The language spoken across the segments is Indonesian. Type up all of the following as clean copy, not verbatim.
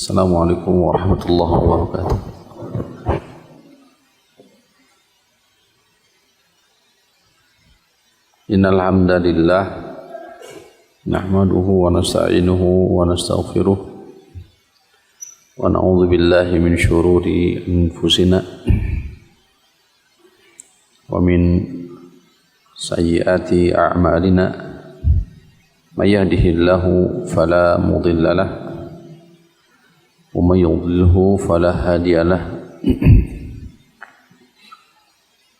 Assalamualaikum warahmatullahi wabarakatuh. Innal hamdalillah nahmaduhu wa nasta'inuhu wa nastaghfiruh wa na'udzu billahi min syururi anfusina wa min sayyiati a'malina may yahdihillahu fala mudilla lahu wa may yudlilhu fala hadiya lahu.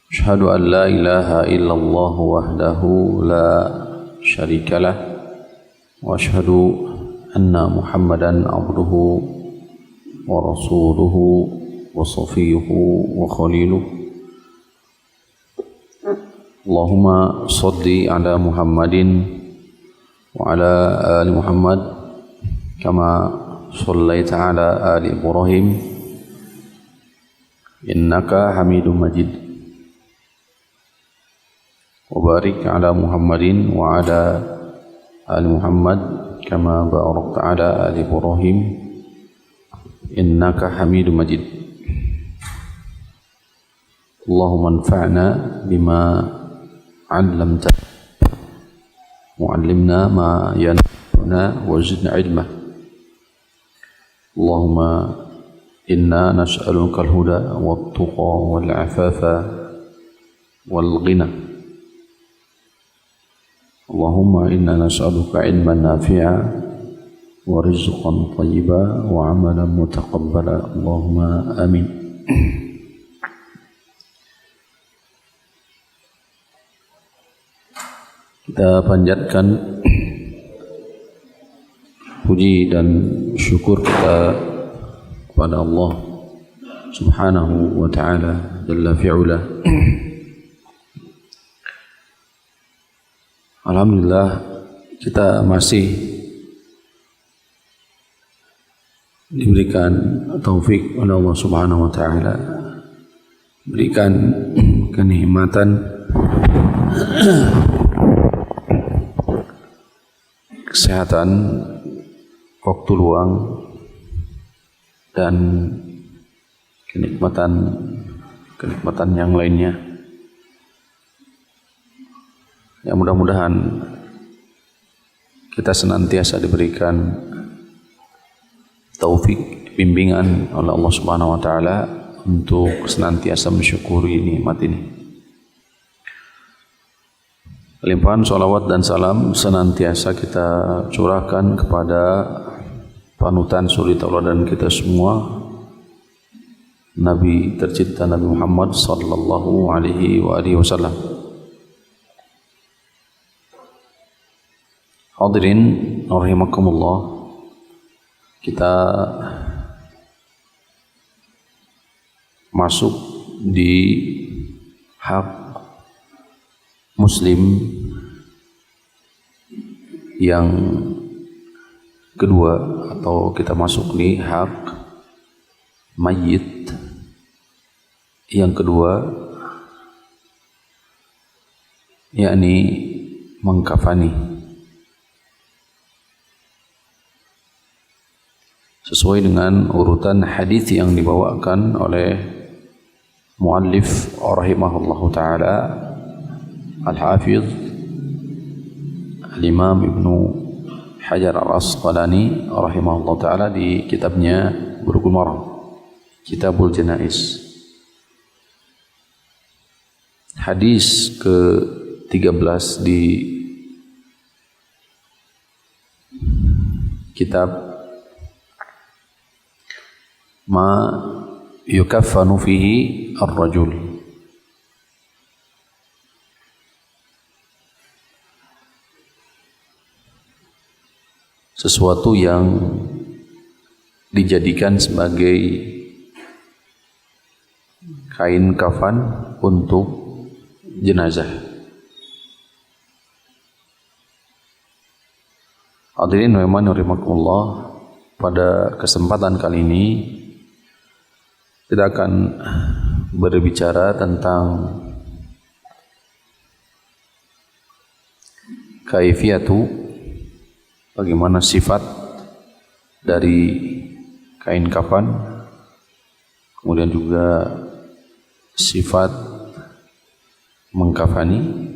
Asyhadu an la ilaha illallah wahdahu la syarika lah wa asyhadu anna Muhammadan abduhu wa rasuluhu wa safiyuhu wa khaliluh. Allahumma shalli ala Muhammadin wa ala ali Muhammad kama shallaita ala ali Ibrahim innaka Hamidum Majid. Wabarik ala Muhammadin wa ala ali Muhammad kama barakta ala ali Ibrahim innaka Hamidum Majid. Allahumma anfa'na bima 'allamtana wa 'allimna ma yanfa'una wa zidna 'ilma. Allahumma inna nas'aluka al-huda wat-tuqa wal-'afafa wal-ghina. Allahumma inna nas'aluka ilman nafi'a wa rizqan thayyiba wa amalan mutaqabbala. Allahumma amin. Kita panjatkan puji dan syukur kita kepada Allah Subhanahu wa ta'ala jalla fi'ula. Alhamdulillah kita masih diberikan taufik oleh Allah Subhanahu wa ta'ala, berikan kenikmatan kesehatan, waktu luang dan kenikmatan yang lainnya. Ya, mudah-mudahan kita senantiasa diberikan taufik, bimbingan oleh Allah Subhanahu wa ta'ala untuk senantiasa mensyukuri nikmat ini. Limpahan salawat dan salam senantiasa kita curahkan kepada panutan suri tauladan kita semua, Nabi tercinta Nabi Muhammad sallallahu alaihi wasallam. Hadirin rahimakumullah, kita masuk di hak muslim yang kedua, atau kita masuk di hak mayit yang kedua, yakni mengkafani. Sesuai dengan urutan hadis yang dibawakan oleh muallif rahimahullahu taala Al-Hafidz Al-Imam Ibnu Hajar Al-Asqalani rahimahullahu taala di kitabnya Bulughul Maram, Kitabul Janaiz. Hadis ke-13 di kitab ma yukaffanu fihi ar-rajul. Sesuatu yang dijadikan sebagai kain kafan untuk jenazah. Hadirin rahimakumullah, pada kesempatan kali ini kita akan berbicara tentang kaifiyatu, bagaimana sifat dari kain kafan, kemudian juga sifat mengkafani.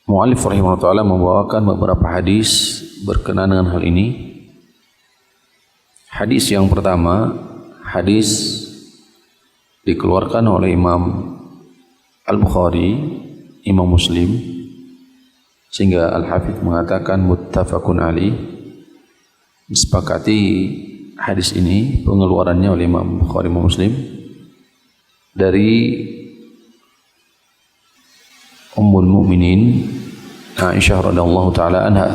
Mu'allif rahimahullah ta'ala membawakan beberapa hadis berkenaan dengan hal ini. Hadis yang pertama, hadis dikeluarkan oleh Imam Al-Bukhari, Imam Muslim, sehingga Al-Hafidh mengatakan muttafaqun alaih. Disepakati hadis ini pengeluarannya oleh Imam Bukhari, Imam Muslim, dari Ummul Mukminin Aisyah radhiyallahu taala anha.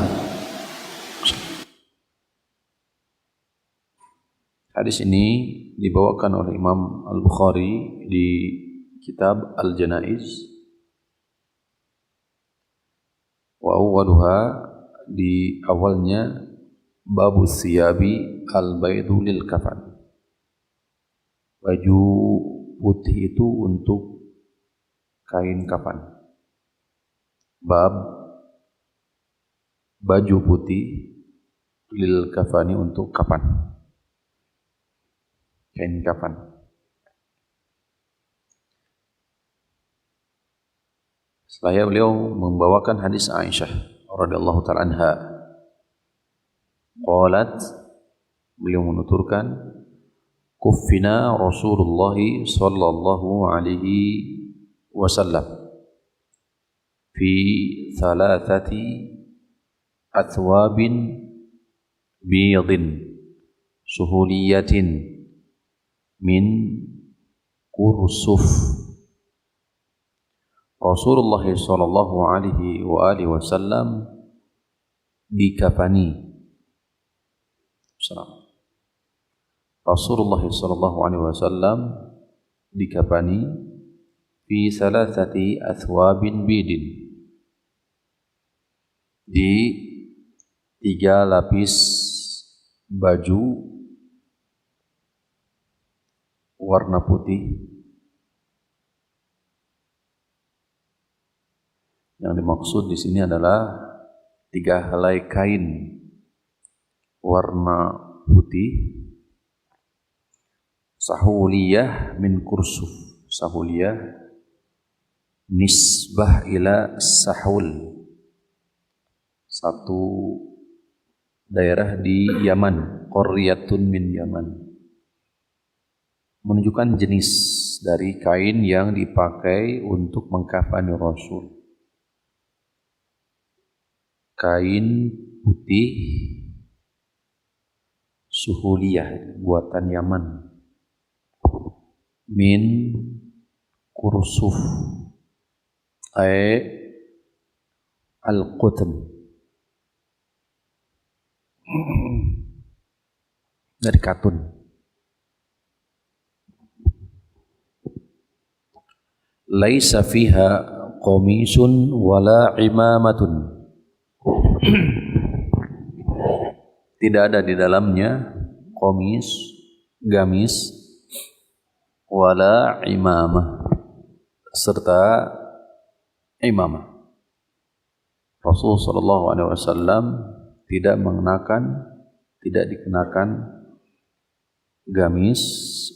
Hadis ini dibawakan oleh Imam Al-Bukhari di kitab Al-Janaiz, wa awwaluha, di awalnya, babu siyabi al-baidu lil kafan. Baju putih itu untuk kain kafan. Bab baju putih lil kafani, untuk kafan, kain kafan. Setelah beliau membawakan hadis Aisyah radhiyallahu ta'ala anha, qalat, beliau menuturkan, kuffina Rasulullah sallallahu alaihi wasallam fi thalathati athwabin biyadin suhuliyatin min kursuf. Rasulullah sallallahu alaihi wa alihi wasallam dikafani. Rasulullah sallallahu alaihi wasallam dikafani fi thalathati athwabin bidin, di 3 lapis baju warna putih. Yang dimaksud di sini adalah 3 helai kain warna putih, sahuliyah min kursuf. Sahuliyah nisbah ila sahul, satu daerah di Yaman, qaryatun min Yaman, menunjukkan jenis dari kain yang dipakai untuk mengkafani Rasul. Kain putih suhuliyah, buatan Yaman, min kursuf ay al-qutn, dari katun. Laisa fiha qamisun wala imamatun. Tidak ada di dalamnya qamis, gamis, wala imamah, serta imamah. Rasul sallallahu alaihi wasallam tidak dikenakan gamis,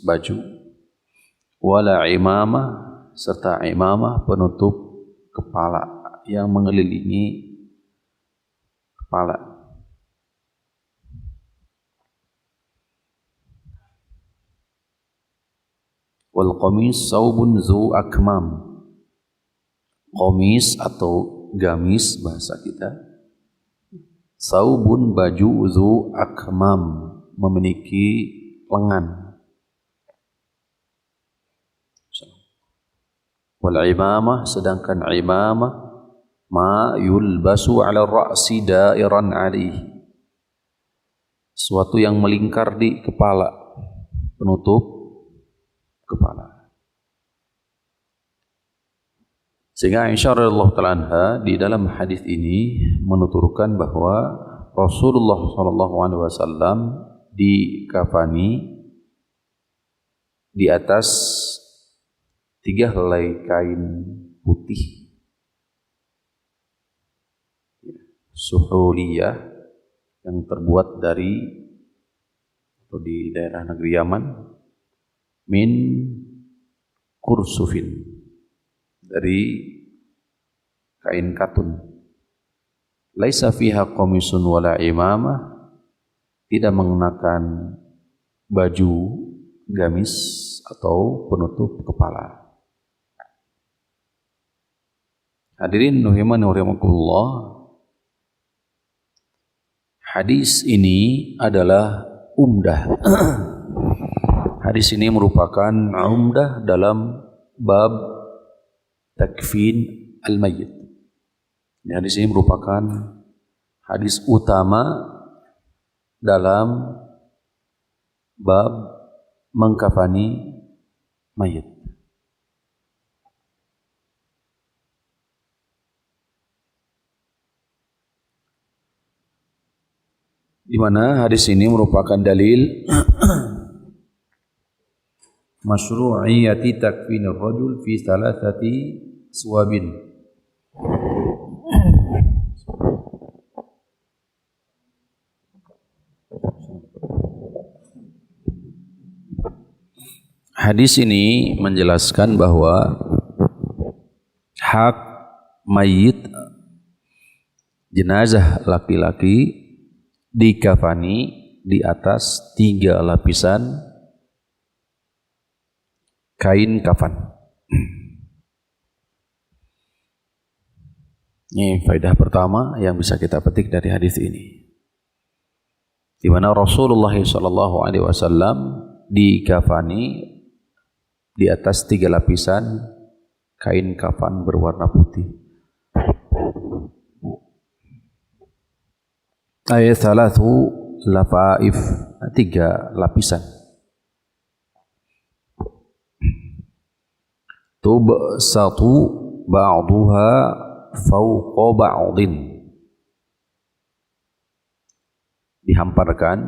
baju, wala imamah, serta imamah, penutup kepala yang mengelilingi kepala. Wal qamis saubun zu akmam. Qamis atau gamis bahasa kita, saubun baju, zu akmam memiliki lengan. Wal imamah, sedangkan imamah ma yulbasu ala ra'si dairan alaihi, suatu yang melingkar di kepala, penutup kepala. Sehingga Aisyah radhiyallahu ta'ala anha di dalam hadis ini menuturkan bahwa Rasulullah sallallahu alaihi wasallam dikafani di atas 3 helai kain putih suhuliyah, yang terbuat dari atau di daerah negeri Yaman, min kursufin, dari kain katun. Laisa fiha qamisun wala imamah, tidak mengenakan baju gamis atau penutup kepala. Hadirin rahimani wa rahimakumullah, hadis ini adalah umdah. Hadis ini merupakan umdah dalam bab takfin al-mayyit. Hadis ini merupakan hadis utama dalam bab mengkafani mayit. Di mana hadis ini merupakan dalil masyru'iyyati takfinir rajul fi thalathati suwabin. Hadis ini menjelaskan bahwa hak mayit jenazah laki-laki dikafani di atas 3 lapisan kain kafan. Ini faedah pertama yang bisa kita petik dari hadis ini, di mana Rasulullah SAW dikafani di atas 3 lapisan kain kafan berwarna putih. Ayat salatu lafaif, 3 lapisan. Tubsatu ba'duha fawqa ba'din, dihamparkan,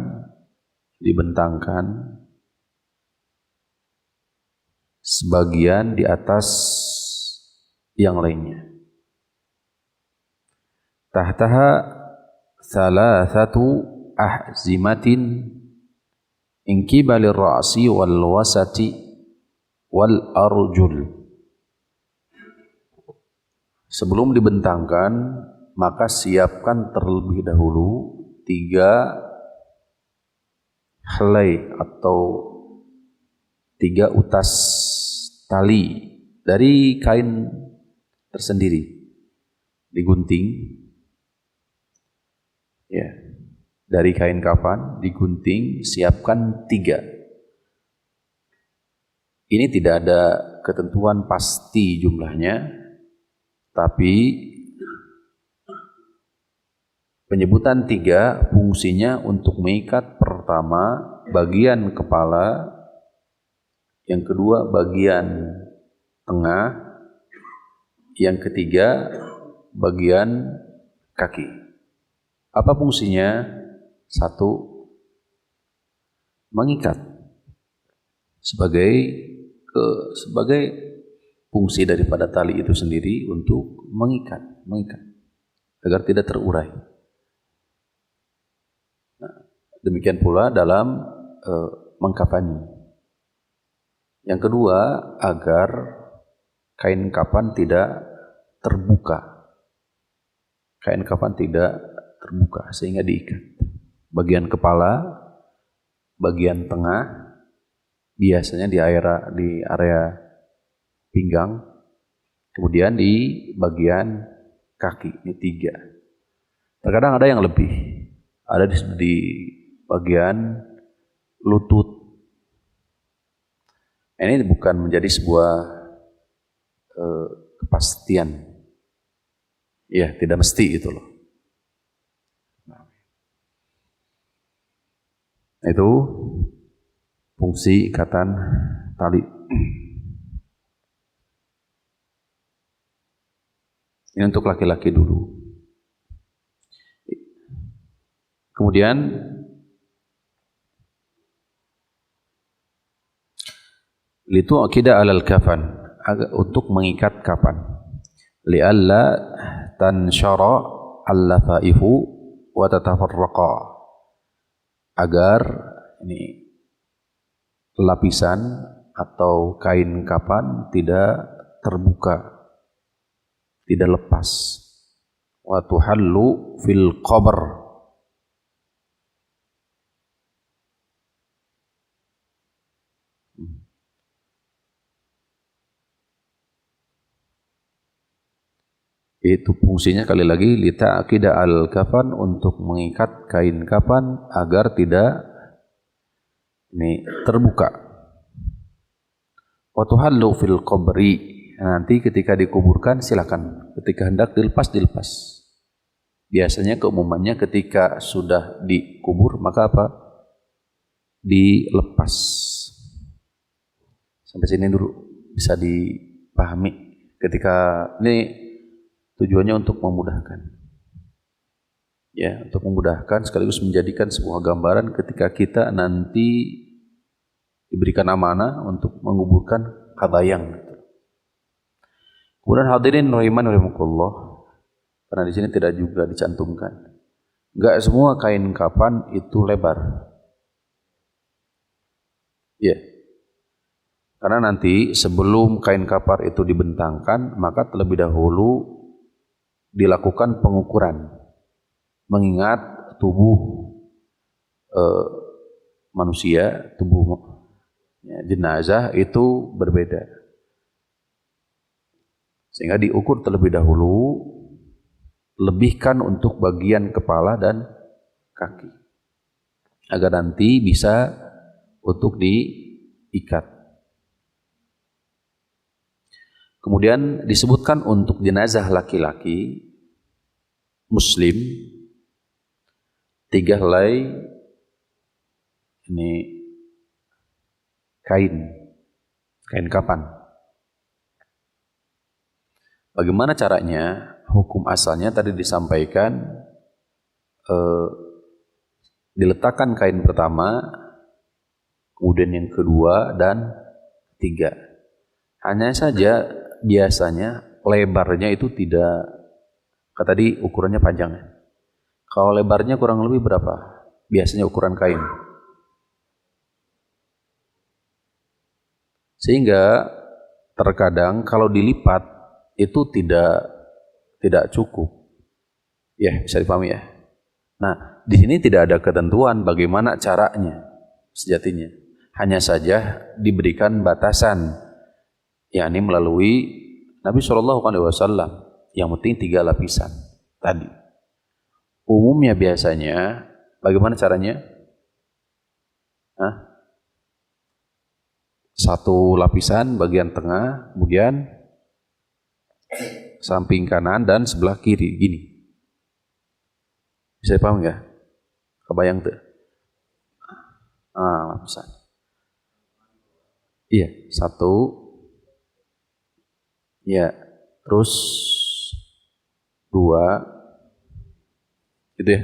dibentangkan sebagian di atas yang lainnya. Tahtaha thalathatu ahzimatin min qibalir ra'si wal wasati wal arjul. Sebelum dibentangkan, maka siapkan terlebih dahulu 3 helai atau 3 utas tali dari kain tersendiri, digunting, ya, dari kain kafan digunting, siapkan 3. Ini tidak ada ketentuan pasti jumlahnya, tapi penyebutan 3 fungsinya untuk mengikat pertama bagian kepala, yang kedua bagian tengah, yang ketiga bagian kaki. Apa fungsinya? 1, mengikat sebagai fungsi daripada tali itu sendiri untuk mengikat agar tidak terurai. Nah, demikian pula dalam mengkafani. Yang kedua, agar kain kafan tidak terbuka. Kain kafan tidak terbuka sehingga diikat. Bagian kepala, bagian tengah, biasanya di area pinggang, kemudian di bagian kaki. Ini 3. Terkadang ada yang lebih, ada di bagian lutut. Ini bukan menjadi sebuah kepastian, ya, tidak mesti itu loh. Itu fungsi ikatan tali. Ini untuk laki-laki dulu. Kemudian litu akida alal kafan, untuk mengikat kafan, li'alla tansyara al-lafaifu wa tatafarraqa, agar ini lapisan atau kain kapan tidak terbuka, tidak lepas. Wa tuhallu fil qabr, itu fungsinya kali lagi lita'qida al-kafan, untuk mengikat kain kapan agar tidak ini terbuka. Wa tuhallu fil qabri, nanti ketika dikuburkan silakan, ketika hendak dilepas dilepas. Biasanya keumumannya ketika sudah dikubur maka apa? Dilepas. Sampai sini dulu bisa dipahami. Ketika ini tujuannya untuk memudahkan, ya, untuk memudahkan sekaligus menjadikan sebuah gambaran ketika kita nanti diberikan amanah untuk menguburkan kabayang. Kemudian hadirin rahiman rahimakumullah, karena di sini tidak juga dicantumkan, enggak semua kain kapan itu lebar, ya, karena nanti sebelum kain kapar itu dibentangkan maka terlebih dahulu dilakukan pengukuran, mengingat tubuh manusia, tubuh jenazah itu berbeda, sehingga diukur terlebih dahulu, lebihkan untuk bagian kepala dan kaki, agar nanti bisa untuk diikat. Kemudian disebutkan untuk jenazah laki-laki Muslim 3 helai ini kain kapan. Bagaimana caranya? Hukum asalnya tadi disampaikan, diletakkan kain pertama, kemudian yang kedua dan ketiga. Hanya saja biasanya lebarnya itu tidak, tadi ukurannya panjang. Kalau lebarnya kurang lebih berapa? Biasanya ukuran kain. Sehingga terkadang kalau dilipat itu tidak cukup. Ya, bisa dipahami ya. Nah, di sini tidak ada ketentuan bagaimana caranya sejatinya. Hanya saja diberikan batasan, yakni melalui Nabi SAW, yang penting 3 lapisan tadi. Umumnya biasanya bagaimana caranya? 1 lapisan bagian tengah, kemudian samping kanan dan sebelah kiri, gini. Bisa paham nggak? Kebayang tuh? Lapisan. Iya, 1. Ya, terus 2, gitu ya,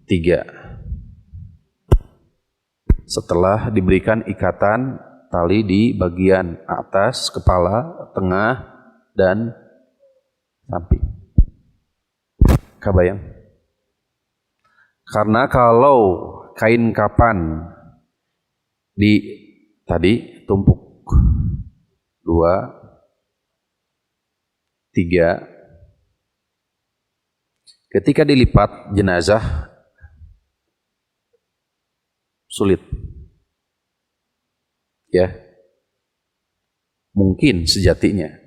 3. Setelah diberikan ikatan tali di bagian atas kepala, tengah, dan samping. Kebayang? Karena kalau kain kapan tadi tumpuk 2, 3, ketika dilipat jenazah sulit, ya, mungkin sejatinya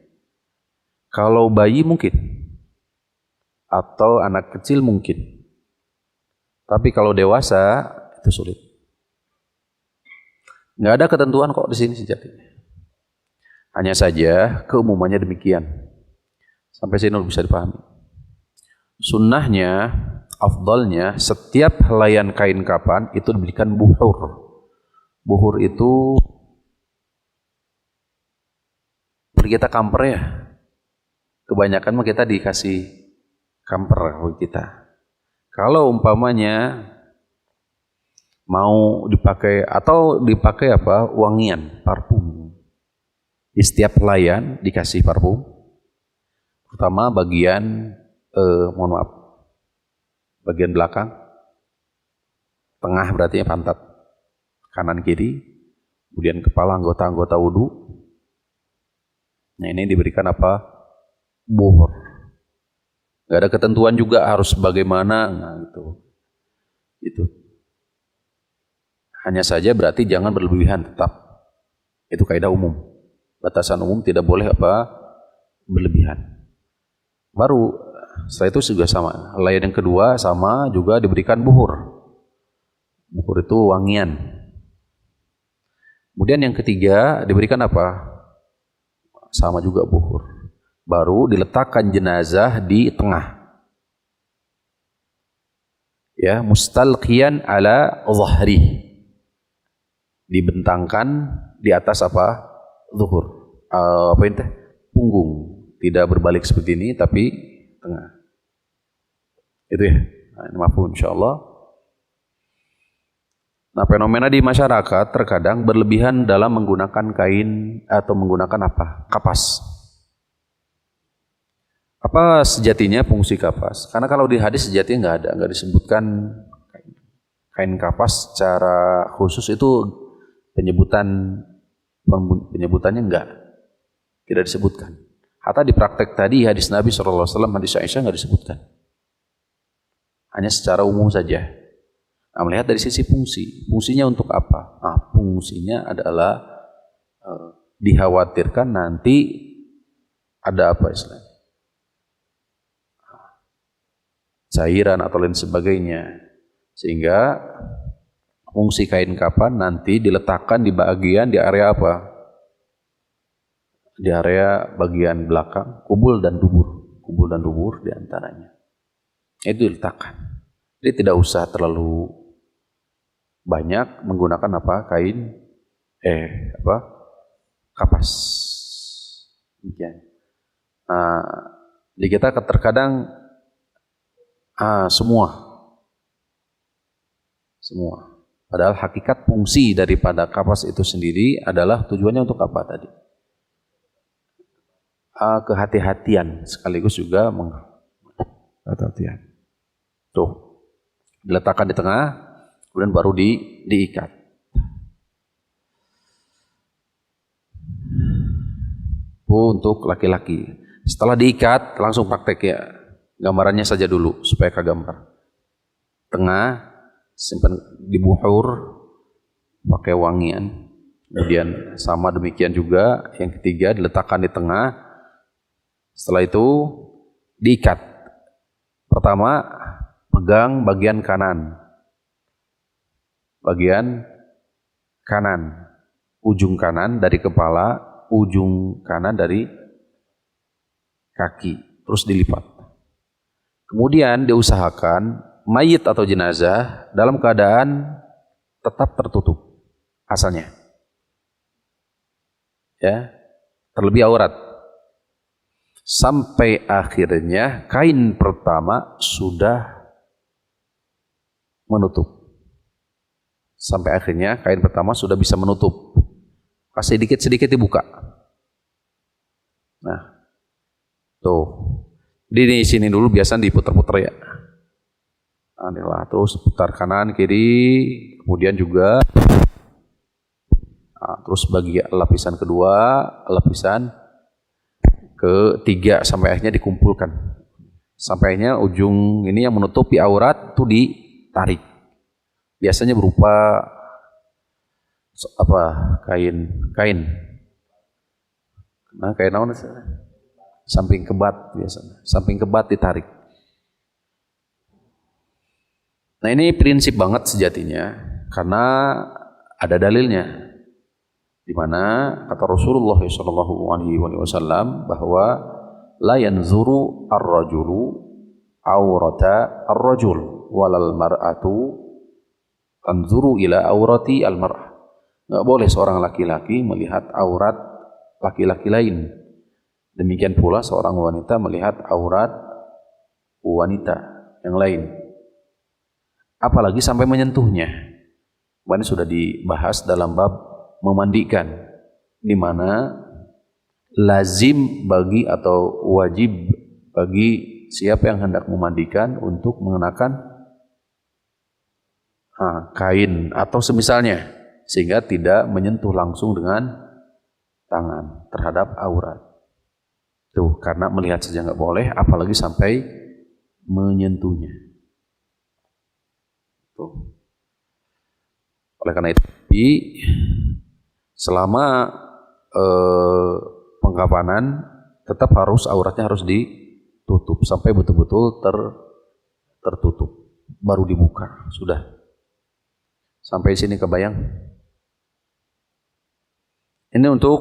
kalau bayi mungkin, atau anak kecil mungkin, tapi kalau dewasa itu sulit. Nggak ada ketentuan kok di sini sejatinya, hanya saja keumumannya demikian. Sampai sini bisa dipahami. Sunnahnya, afdalnya, setiap helaian kain kapan itu diberikan buhur. Buhur itu kita kamper ya. Kebanyakan mah kita dikasih kamper kita. Kalau umpamanya mau dipakai atau dipakai apa? Wangian, parfum. Di setiap helaian dikasih parfum. Pertama bagian mohon maaf, bagian belakang, tengah berarti pantat, kanan kiri, kemudian kepala anggota-anggota wudu. Nah ini diberikan apa? Buhur. Gak ada ketentuan juga harus bagaimana, nah itu. Hanya saja berarti jangan berlebihan tetap. Itu kaidah umum. Batasan umum tidak boleh apa? Berlebihan. Baru setelah itu juga sama. Lain yang kedua sama juga diberikan buhur. Buhur itu wangian. Kemudian yang ketiga diberikan apa? Sama juga buhur. Baru diletakkan jenazah di tengah. Ya, mustalqiyan ala dhahri. Dibentangkan di atas apa? Zuhur. Apa itu? Punggung. Tidak berbalik seperti ini tapi tengah. Itu ya. Nah, ini mafhum insyaallah. Nah, fenomena di masyarakat terkadang berlebihan dalam menggunakan kain atau menggunakan apa? Kapas. Apa sejatinya fungsi kapas? Karena kalau di hadis sejatinya nggak disebutkan kain kapas secara khusus itu penyebutannya tidak disebutkan. Hatta di praktek tadi hadis Nabi SAW, hadis Aisyah nggak disebutkan. Hanya secara umum saja. Nah, melihat dari sisi fungsinya untuk apa? Nah, fungsinya adalah dikhawatirkan nanti ada apa istilahnya? Cairan atau lain sebagainya, sehingga fungsi kain kapan nanti diletakkan di area apa? Di area bagian belakang, kubul dan dubur diantaranya. Itu diletakkan. Jadi tidak usah terlalu banyak menggunakan apa? Kain kapas. Demikian. Jadi kita terkadang semua. Padahal hakikat fungsi daripada kapas itu sendiri adalah tujuannya untuk apa tadi? Kehati-hatian sekaligus juga kehati-hatian. Tuh, diletakkan di tengah, kemudian baru diikat. Untuk laki-laki. Setelah diikat, langsung praktek ya. Gambarannya saja dulu supaya kegambar. Tengah simpan di buhur pakai wangian. Kemudian sama demikian juga yang ketiga diletakkan di tengah. Setelah itu diikat. Pertama pegang bagian kanan. Ujung kanan dari kepala, ujung kanan dari kaki, terus dilipat. Kemudian diusahakan mayit atau jenazah dalam keadaan tetap tertutup asalnya. Ya, terlebih aurat. Sampai akhirnya kain pertama sudah menutup. Sampai akhirnya kain pertama sudah bisa menutup. Kasih sedikit dibuka. Nah, tuh. Di sini dulu biasa diputar-putar ya. Inilah terus putar kanan kiri, kemudian juga terus bagi lapisan kedua, lapisan ketiga sampai akhirnya dikumpulkan. Sampai akhirnya ujung ini yang menutupi aurat itu ditarik. Biasanya berupa apa? Kain. Nah, kain apa? Samping kebat biasanya. Samping kebat ditarik. Nah, ini prinsip banget sejatinya karena ada dalilnya. Di mana kata Rasulullah SAW bahwa la yanzuru ar-rajulu aurata ar-rajul walal mar'atu tanzuru ila aurati al-mar'ah. Enggak boleh seorang laki-laki melihat aurat laki-laki lain. Demikian pula seorang wanita melihat aurat wanita yang lain. Apalagi sampai menyentuhnya. Ini sudah dibahas dalam bab memandikan, di mana lazim bagi atau wajib bagi siapa yang hendak memandikan untuk mengenakan kain atau semisalnya, sehingga tidak menyentuh langsung dengan tangan terhadap aurat. Tuh, karena melihat saja nggak boleh, apalagi sampai menyentuhnya. Tuh. Oleh karena itu, selama pengkafanan tetap harus auratnya harus ditutup sampai betul-betul tertutup, baru dibuka. Sudah. Sampai sini kebayang? Ini untuk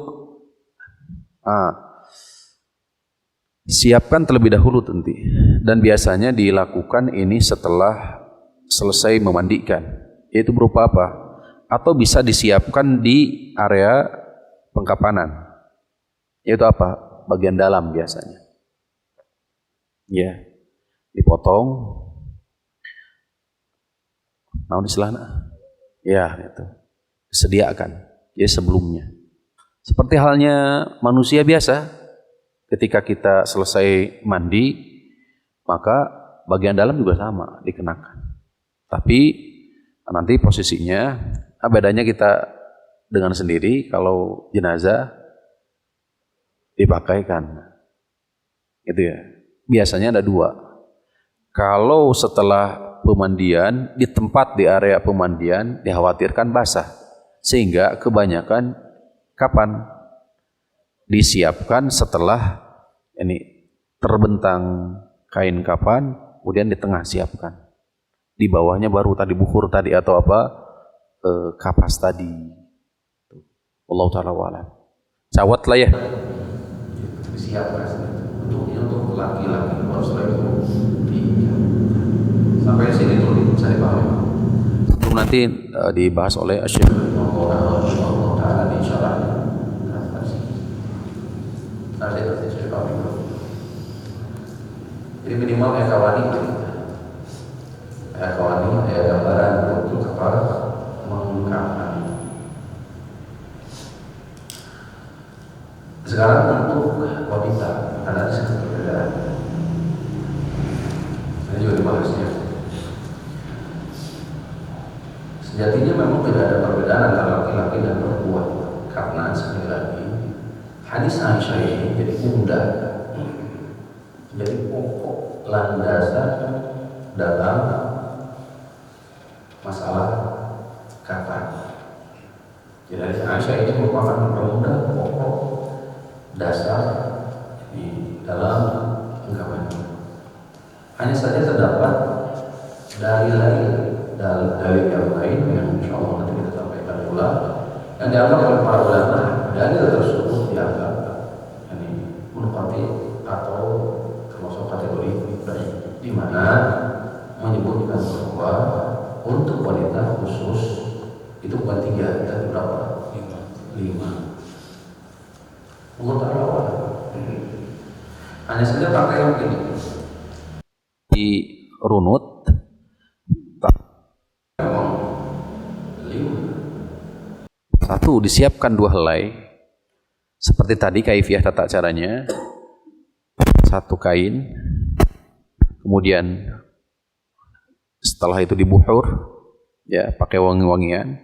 siapkan terlebih dahulu tentu. Dan biasanya dilakukan ini setelah selesai memandikan. Yaitu berupa apa? Atau bisa disiapkan di area pengkapanan. Yaitu apa? Bagian dalam biasanya. Ya, dipotong. Naon istilahna? Ya, itu. Disediakan. Ya, sebelumnya. Seperti halnya manusia biasa. Ketika kita selesai mandi, maka bagian dalam juga sama dikenakan. Tapi nanti posisinya, bedanya kita dengan sendiri. Kalau jenazah dipakaikan, itu ya. Biasanya ada dua. Kalau setelah pemandian, di tempat di area pemandian dikhawatirkan basah, sehingga kebanyakan kapan disiapkan setelah ini terbentang kain kapan, kemudian di tengah siapkan, di bawahnya baru tadi bukur tadi atau apa kapas tadi. Allah taala wa'ala. Cawat lah ya. Disiapkan untuk laki-laki, baru setelah itu sampai sini dulu saya paham. Sebelum nanti dibahas oleh Syekh Allah taala insyaallah. Jadi minimal kayak kawani, kayak gambaran untuk apa mengungkapkan. Sekarang untuk wanita ada sedikit perbedaan. Ini juga dibahasnya. Sejatinya memang tidak ada perbedaan antara laki-laki dan perempuan, karena sekali lagi hadis Aisyah ini jadi pundak, jadi pokok landasan dalam masalah kafan. Jadi hadis Aisyah ini merupakan pemuda pokok dasar di dalam pengkafanan. Hanya saja terdapat dalil yang lain yang insya Allah nanti kita sampaikan pula, yang dianggap oleh para ulama dalil tersebut dianggap munqati atau termasuk kategori di mana menyebutkan bahwa untuk wanita khusus itu bukan 3, tapi berapa? 5. Menurut Allah hanya saja pakai yang begini di runut. Satu, disiapkan 2 helai seperti tadi kaifiah tata caranya. 1 kain, kemudian setelah itu dibuhur ya, pakai wangi-wangian.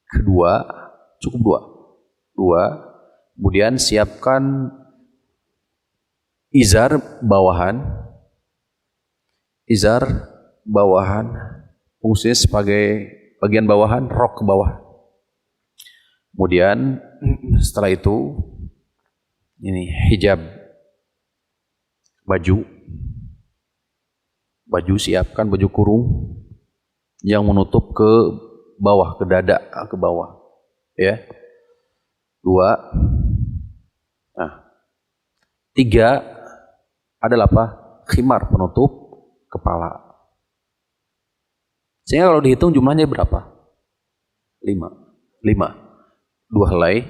Kedua, cukup 2, kemudian siapkan izar bawahan fungsinya sebagai bagian bawahan, rok ke bawah. Kemudian setelah itu ini hijab, baju siapkan baju kurung yang menutup ke bawah, ke dada, ke bawah ya. 2. Nah, 3 adalah apa? Khimar, penutup kepala. Sehingga kalau dihitung jumlahnya berapa? 5. 2 helai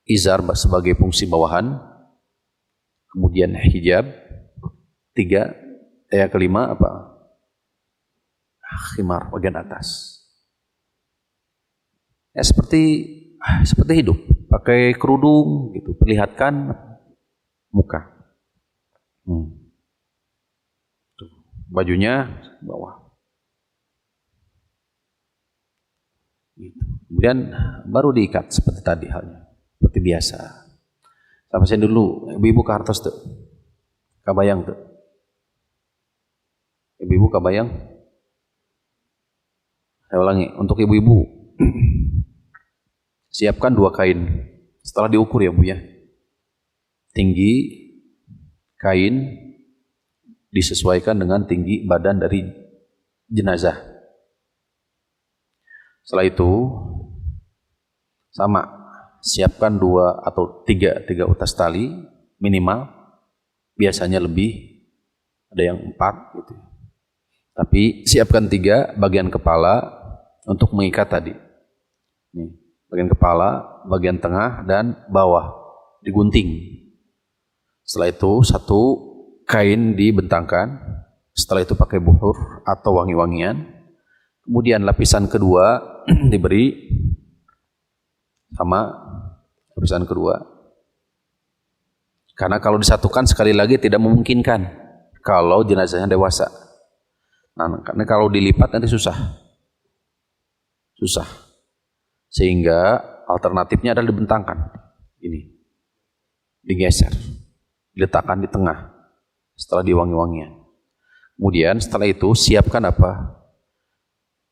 izar sebagai fungsi bawahan, kemudian hijab. 3, kelima apa? Khimar, bagian atas. Ya seperti hidup, pakai kerudung gitu, perlihatkan muka. Tuh, bajunya bawah. Kemudian baru diikat seperti tadi halnya, seperti biasa. Sampai sini dulu, ibu-ibu ke hartos tuh, kabayang tuh. Ibu-ibu kabayang. Saya ulangi, untuk ibu-ibu siapkan 2 kain. Setelah diukur ya Bu ya. Tinggi kain disesuaikan dengan tinggi badan dari jenazah. Setelah itu sama, siapkan 2 atau 3 utas tali minimal. Biasanya lebih, ada yang 4 gitu. Tapi siapkan 3 bagian kepala untuk mengikat tadi. Nih, bagian kepala, bagian tengah dan bawah digunting. Setelah itu 1 kain dibentangkan. Setelah itu pakai buhur atau wangi-wangian. Kemudian lapisan kedua diberi sama lapisan kedua. Karena kalau disatukan sekali lagi tidak memungkinkan kalau jenazahnya dewasa. Nah, karena kalau dilipat nanti susah. Sehingga alternatifnya adalah dibentangkan. Ini digeser, diletakkan di tengah setelah diwangi-wangian. Kemudian setelah itu siapkan apa?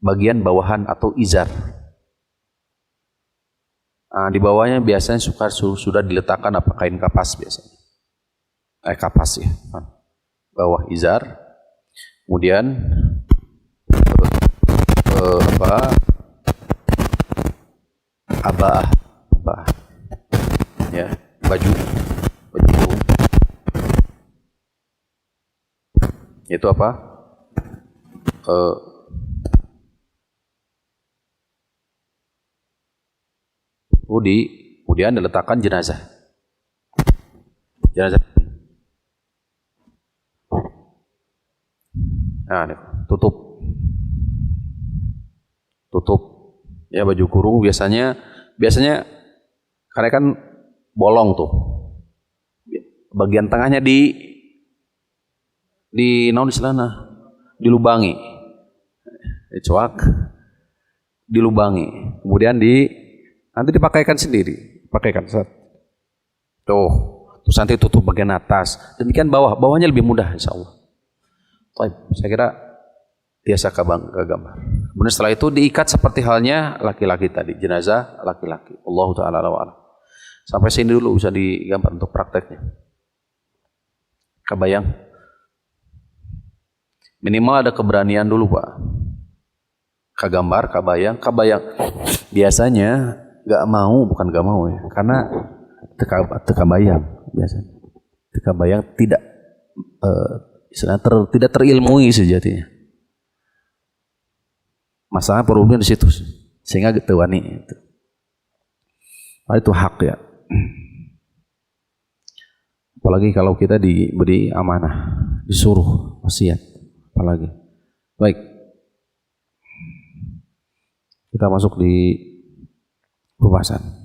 Bagian bawahan atau izar. Nah, di bawahnya biasanya sudah diletakkan apa? Kain kapas biasanya. Kapas ya. Bawah izar. Kemudian abah ya, baju itu apa? Kemudian diletakkan jenazah. Nah, tutup ya, baju kurung biasanya karena kan bolong tuh, bagian tengahnya naon istilahna, dilubangi, coak, dilubangi, kemudian nanti dipakaikan sendiri, terus nanti tutup bagian atas, demikian bawahnya lebih mudah insya Allah. Saya kira biasa ke gambar. Kemudian setelah itu diikat seperti halnya laki-laki tadi, jenazah laki-laki. Allahu ta'ala a'lam. Sampai sini dulu bisa digambar untuk prakteknya. Kebayang? Minimal ada keberanian dulu Pak. Kegambar, kebayang. Biasanya bukan gak mau ya, karena tekabayang biasanya. Tekabayang tidak tidak terilmui sejatinya. Masalah problemnya di situ, sehingga gitu wani itu. Itu hak ya. Apalagi kalau kita diberi amanah, disuruh wasiat, apalagi. Baik, kita masuk di pembahasan.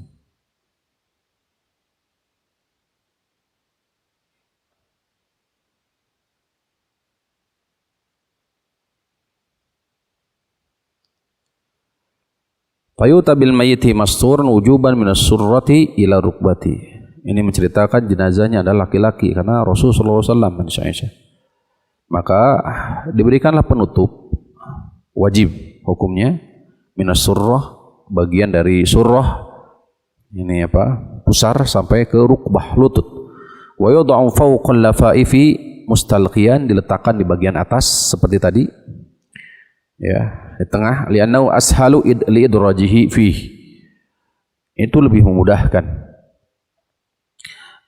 Fayuta bil mayyiti masturun wujuban minas surrati ila rukbati. Ini menceritakan jenazahnya adalah laki-laki karena Rasulullah SAW maka diberikanlah penutup wajib hukumnya minas surrah, bagian dari surrah ini pusar sampai ke rukbah, lutut. Wa yud'u fawqa al-lafaifi mustalqiyan, diletakkan di bagian atas seperti tadi ya, di tengah, li'annahu ashalu li'idrajihi fih, itu lebih memudahkan.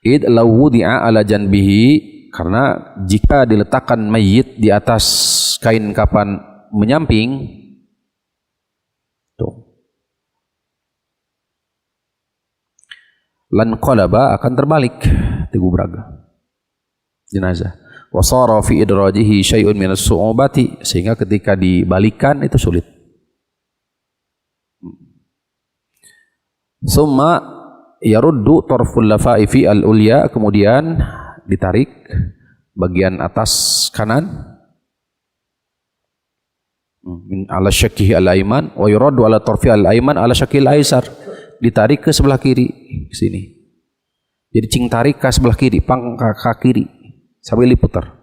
Id law wudi'a ala janbihi, karena jika diletakkan mayit di atas kain kapan menyamping tuh, lan qalaba, akan terbalik tigubraga jenazah. Wasara fi idrajihi syai'un min as-su'ubati, sehingga ketika dibalikan itu sulit. Summa yaruddu tarful lafaifi al-ulya, kemudian ditarik bagian atas kanan min ala syakkihi al-aiman wa yuraddu ala tarfi al-aiman ala syakkihi al-aisar. Ditarik ke sebelah kiri ke sini. Jadi cing tarik ke sebelah kiri, pangkak kiri sampai diputar.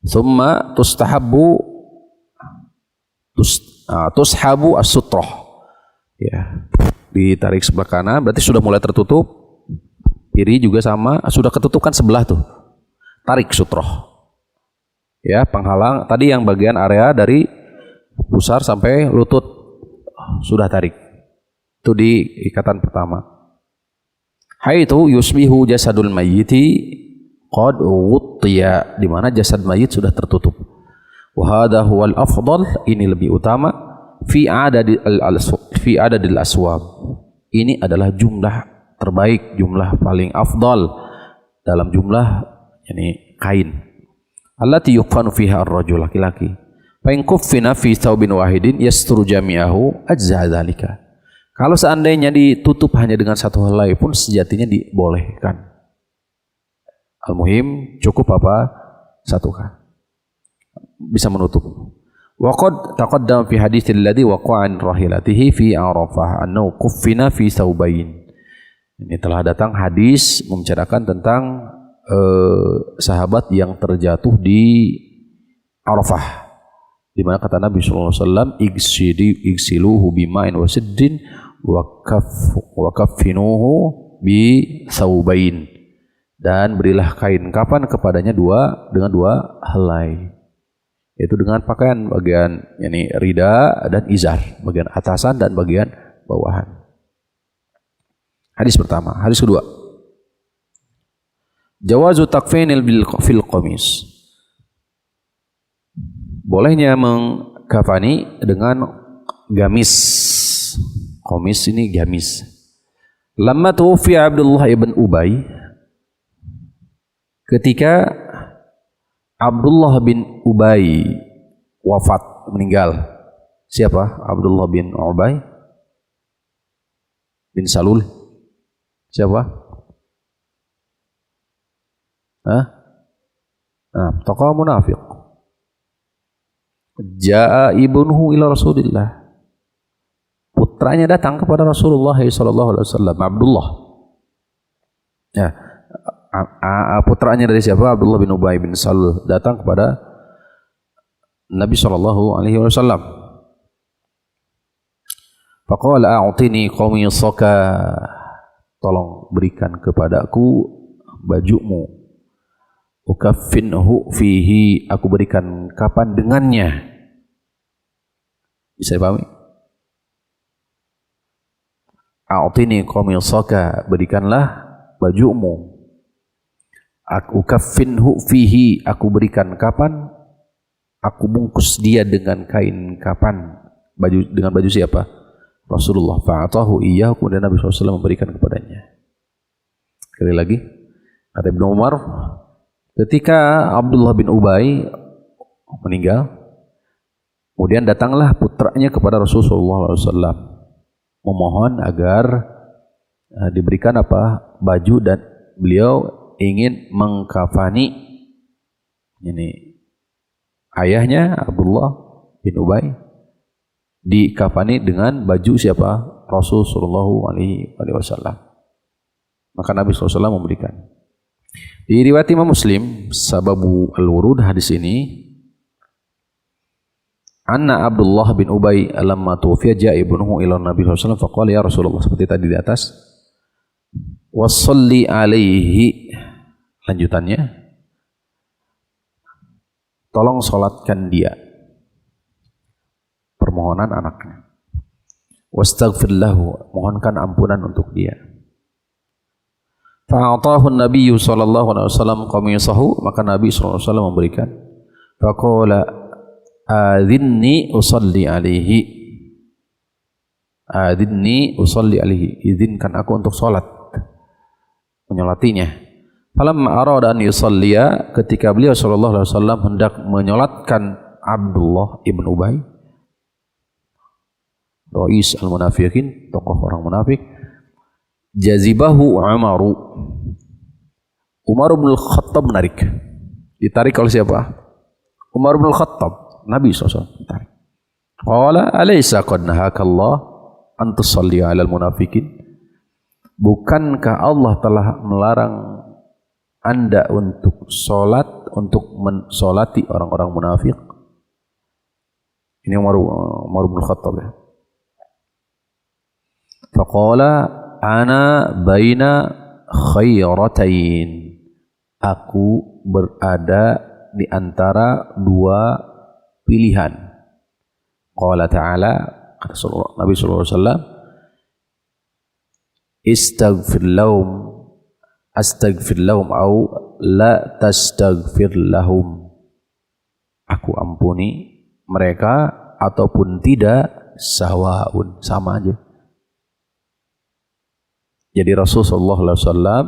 Summa tushabu as-sutrah. Ya, ditarik sebelah kanan berarti sudah mulai tertutup. Kiri juga sama, sudah ketutup kan sebelah tuh. Tarik sutrah. Ya, penghalang tadi yang bagian area dari pusar sampai lutut sudah tarik. Itu di ikatan pertama. Haitsu yusbihu jasadul mayyiti qad ghuttiya, di mana jasad mayit sudah tertutup. Wa hadha huwal afdal, ini lebih utama fi adadil aswab. Ini adalah jumlah terbaik, jumlah paling afdal dalam jumlah yani kain. Allati yukfanu fiha ar-rajul, laki-laki. Fa in kuffina fi thawbin wahidin yasturu jami'ahu ajza dzalika. Kalau seandainya ditutup hanya dengan satu helai pun sejatinya dibolehkan. Al-muhim cukup apa? Satu kan. Bisa menutup. Wa qad taqaddama fi haditsil ladzi waqa'a an rahilatihi fi Arafah annahu kuffina fi thawbain. Ini telah datang hadis membicarakan tentang sahabat yang terjatuh di Arafah, di mana kata Nabi sallallahu alaihi wasallam igsiluhu bima'in wa siddin wa kaffinuhu bi thawbain, dan berilah kain kapan kepadanya dengan dua helai, yaitu dengan pakaian bagian yani rida dan izar, bagian atasan dan bagian bawahan. Hadis pertama. Hadis kedua, jawazu takfinil fil qamis, bolehnya mengkafani dengan gamis. Qamis ini gamis. Lamma tuwfi Abdullah ibn Ubay, ketika Abdullah bin Ubay wafat, meninggal. Siapa? Abdullah bin Ubay bin Salul. Siapa? Tokoh munafik. Ja'a ibnuhu ila Rasulillah, putranya datang kepada Rasulullah sallallahu alaihi wasallam, Abdullah. Ya, putranya dari siapa? Abdullah bin Ubay bin Salul datang kepada Nabi sallallahu alaihi wasallam. Faqala a'tini qamisaka, tolong berikan kepadaku bajumu. Ukaffinhu fihi, aku berikan kapan dengannya. Bisa dipahami? A'tini qamisaka, berikanlah bajumu. Ukaffinhu fihi, aku berikan kapan, aku bungkus dia dengan kain kapan. Dengan baju siapa? Rasulullah. Fa'atahu iyyahu, kemudian Nabi SAW memberikan kepadanya. Sekali lagi, kata Ibnu Umar, ketika Abdullah bin Ubay meninggal, kemudian datanglah putranya kepada Rasulullah SAW memohon agar diberikan apa? Baju, dan beliau ingin mengkafani ini ayahnya Abdullah bin Ubay, dikafani dengan baju siapa? Rasulullah SAW. Maka Nabi SAW memberikan. Di riwayat Imam Muslim, sababu al-wurud hadis ini, anna Abdullah bin Ubay lamma tuwfiya ja'a ibnuhu ila Nabi sallallahu alaihi wasallam faqala ya Rasulullah, seperti tadi di atas, wassalli alaihi, lanjutannya, tolong salatkan dia, permohonan anaknya, wastaghfir lahu, mohonkan ampunan untuk dia. Fa'atahu an-nabiy sallallahu alaihi wasallam qamisahu, maka Nabi sallallahu alaihi wasallam memberikan. Faqala adzinni usalli alaihi, adzinni usalli alaihi, izinkan aku untuk salat, menyolatinya. Falamma arada an yusalliya, ketika beliau sallallahu alaihi wasallam hendak menyolatkan Abdullah ibn Ubay, Rais al-Munafiqin, tokoh orang munafik, jazibahu Umar bin Al-Khattab menarik. Ditarik oleh siapa? Umar bin Khattab. Nabi SAW ditarik. Qala alaysa qad nahakallah an tusalli 'alal munafiqin? Bukankah Allah telah melarang Anda untuk salat, untuk mensolati orang-orang munafik? Ini Umar bin Khattab ya. Faqala ana baina khairatain. Aku berada di antara dua pilihan. Qala ta'ala, kata Nabi sallallahu alaihi wasallam, astaghfir lahum au la tastaghfir lahum. Aku ampuni mereka ataupun tidak, sawaun, sama aja. Jadi Rasulullah SAW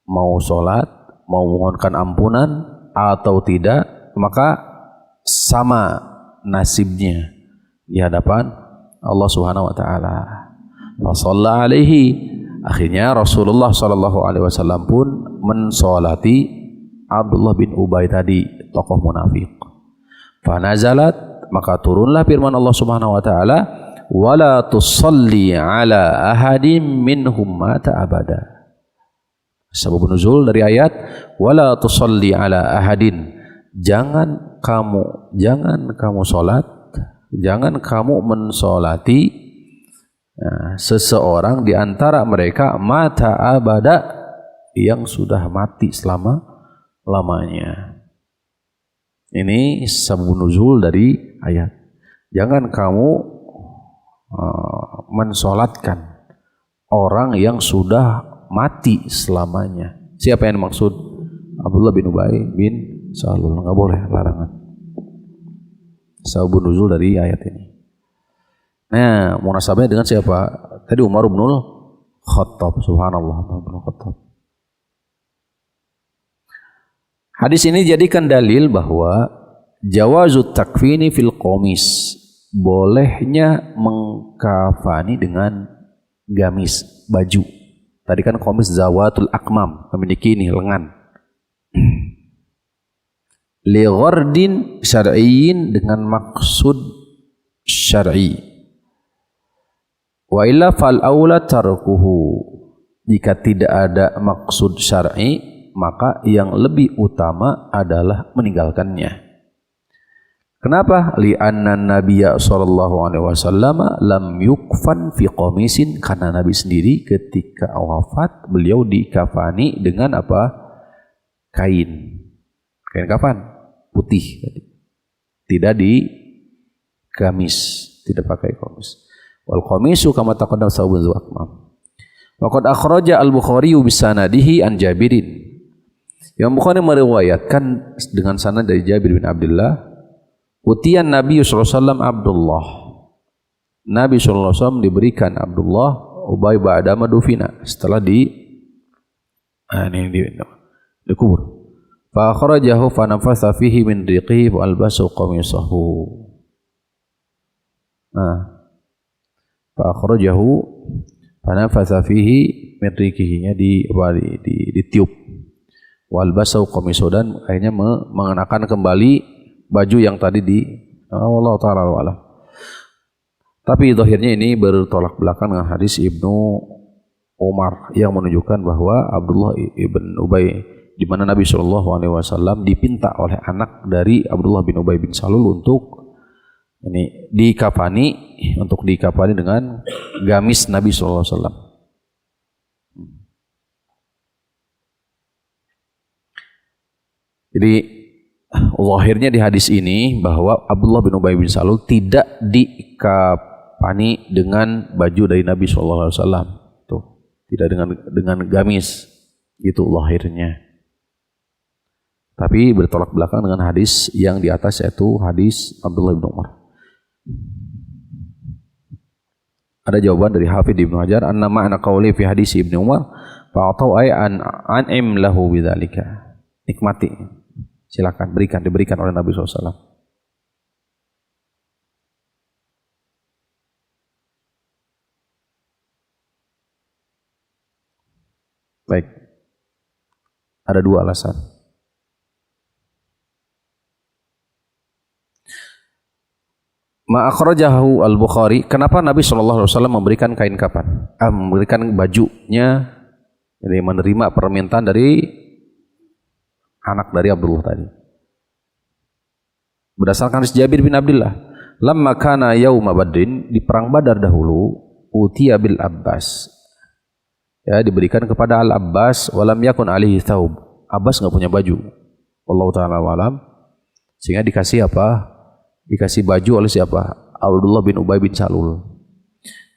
mau sholat, mau memohonkan ampunan atau tidak, maka sama nasibnya di hadapan Allah Subhanahu wa taala. Wasalla alaihi. Akhirnya Rasulullah sallallahu alaihi wasallam pun mensolati Abdullah bin Ubay tadi, tokoh munafik. Fa nazalat, maka turunlah firman Allah Subhanahu wa taala, wala tusalli ala ahadin minhum mata abada. Sebab nuzul dari ayat wala tusalli ala ahadin. Jangan kamu salat, jangan kamu mensolati seseorang di antara mereka mata abada, yang sudah mati selama-lamanya. Ini sabab nuzul dari ayat. Jangan kamu mensolatkan orang yang sudah mati selamanya. Siapa yang dimaksud? Abdullah bin Ubay bin Salul. Enggak boleh, larangan. Sabab nuzul dari ayat ini. Nah, munasabahnya dengan siapa? Tadi Umar bin Khattab. Subhanallah, Umar bin Khattab. Hadis ini jadikan dalil bahwa jawazut takfini fil qamis, bolehnya mengkafani dengan gamis, baju. Tadi kan qamis zawatul akmam, memiliki ini lengan. Li ghardin syar'iyyin, dengan maksud syar'i. Wa illa fal aula tarkuhu. Jika tidak ada maksud syar'i, maka yang lebih utama adalah meninggalkannya. Kenapa? Li'anna Nabiyya sallallahu alaihi wasallam lam yukfan fi qamisin, karena Nabi sendiri ketika wafat beliau dikafani dengan apa? Kain kafan putih, tidak di gamis, tidak pakai gamis. Wal qamisu kama taqaddam sawbun zu akmam. Wa qad akhraja al-Bukhari bi sanadihi an Jabirin. Yang Bukhari meriwayatkan dengan sanad dari Jabir bin Abdullah, utiyan Nabi sallallahu alaihi wasallam Abdullah. Nabi sallallahu alaihi wasallam diberikan Abdullah Ubay ba'da madufina, setelah dikubur. Fa akhrajahu fa nafasa fihi min riqihi wa albasu qamisahu. Fa akhrajahu fa nafasa fihi min riqihi, ditiup. Wa albasu qamisahu, dan akhirnya mengenakan kembali baju yang tadi Allah Ta'ala alam. Tapi zahirnya ini bertolak belakang dengan hadis Ibnu Umar yang menunjukkan bahwa Abdullah ibn Ubay, di mana Nabi Shallallahu Alaihi Wasallam dipinta oleh anak dari Abdullah bin Ubay bin Salul untuk dikafani dengan gamis Nabi Shallallahu Alaihi Wasallam. Jadi zahirnya di hadis ini bahwa Abdullah bin Ubay bin Salul tidak dikafani dengan baju dari Nabi Shallallahu Alaihi Wasallam, tuh, tidak dengan gamis, gitu zahirnya. Tapi bertolak belakang dengan hadis yang di atas, yaitu hadis Abdullah bin Umar. Ada jawaban dari Hafidz Ibnu Hajar, anna ma'na qawli fi hadis Ibnu Umar fa'atau ay an'im lahu bidzalika. Nikmati, silakan, diberikan oleh Nabi SAW. Baik, ada dua alasan. Ma akhrajahu al-Bukhari, kenapa Nabi SAW memberikan kain kapan? Memberikan bajunya, jadi menerima permintaan dari anak dari Abdullah tadi. Berdasarkan hadis Jabir bin Abdullah, lamma kana yauma Badrin, di perang Badar dahulu, utiya bil Abbas. Ya, diberikan kepada Al-Abbas, walam yakun alaihi thawb. Abbas enggak punya baju. Wallahu taala alam. Sehingga dikasih apa? Dikasih baju oleh siapa? Abdullah bin Ubay bin Salul.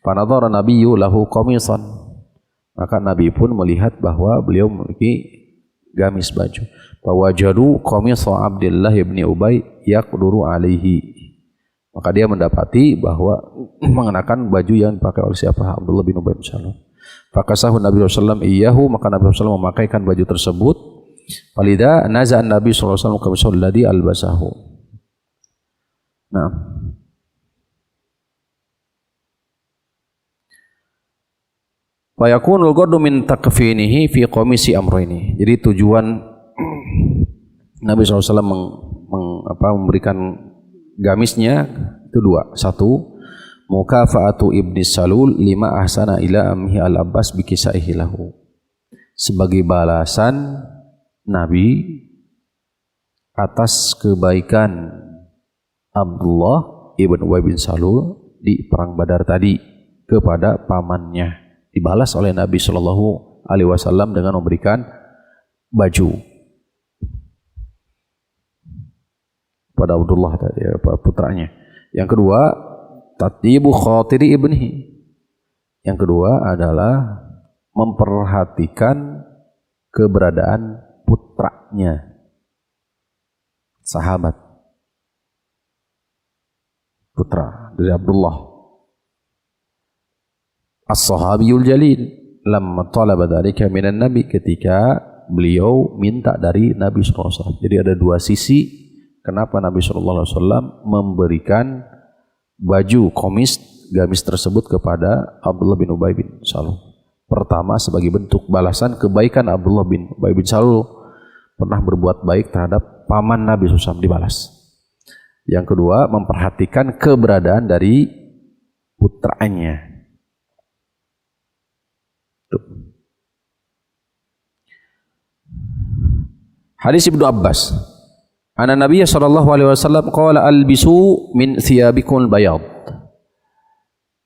Fanadhara nabiyyu lahu qamisan. Maka Nabi pun melihat bahwa beliau memiliki gamis baju. Fawajadu qamisa Abdullah bin Ubay yaqduru alaihi. Maka dia mendapati bahwa mengenakan baju yang dipakai oleh siapa? Abdullah bin Ubay bin Salul. Fakasahu Nabi sallallahu alaihi wasallam iyyahu, maka Nabi sallallahu alaihi wasallam memakaikan baju tersebut. Falidha naza'an Nabi sallallahu alaihi wasallam qamisahu alladhi albasahu. Nah, wa yakunul ghaddu min takfinihi fi qamisi amrayni. Jadi tujuan Nabi SAW memberikan gamisnya itu dua. Satu, mukafa'atu ibni Salul lima ahsana ila amhi al-Abbas bikisaihi lahu. Sebagai balasan Nabi atas kebaikan Abdullah ibn Ubay bin Salul di perang Badar tadi kepada pamannya, dibalas oleh Nabi Shallallahu Alaihi Wasallam dengan memberikan baju pada Abdullah tadi, putranya. Yang kedua, tatyibu khatiri ibnihi. Yang kedua adalah memperhatikan keberadaan putranya, sahabat. Putra dari Abdullah As-Sahabiyul Jalil lamma talaba dzalika minan Nabi, ketika beliau minta dari Nabi SAW. Jadi ada dua sisi kenapa Nabi SAW memberikan baju gamis tersebut kepada Abdullah bin Ubay bin Salul. Pertama, sebagai bentuk balasan kebaikan Abdullah bin Ubay bin Salul pernah berbuat baik terhadap paman Nabi SAW, dibalas. Yang kedua, memperhatikan keberadaan dari putranya. Hadis Ibnu Abbas. Anna Nabiy sallallahu alaihi wasallam qala albisu min thiyabikum bayad.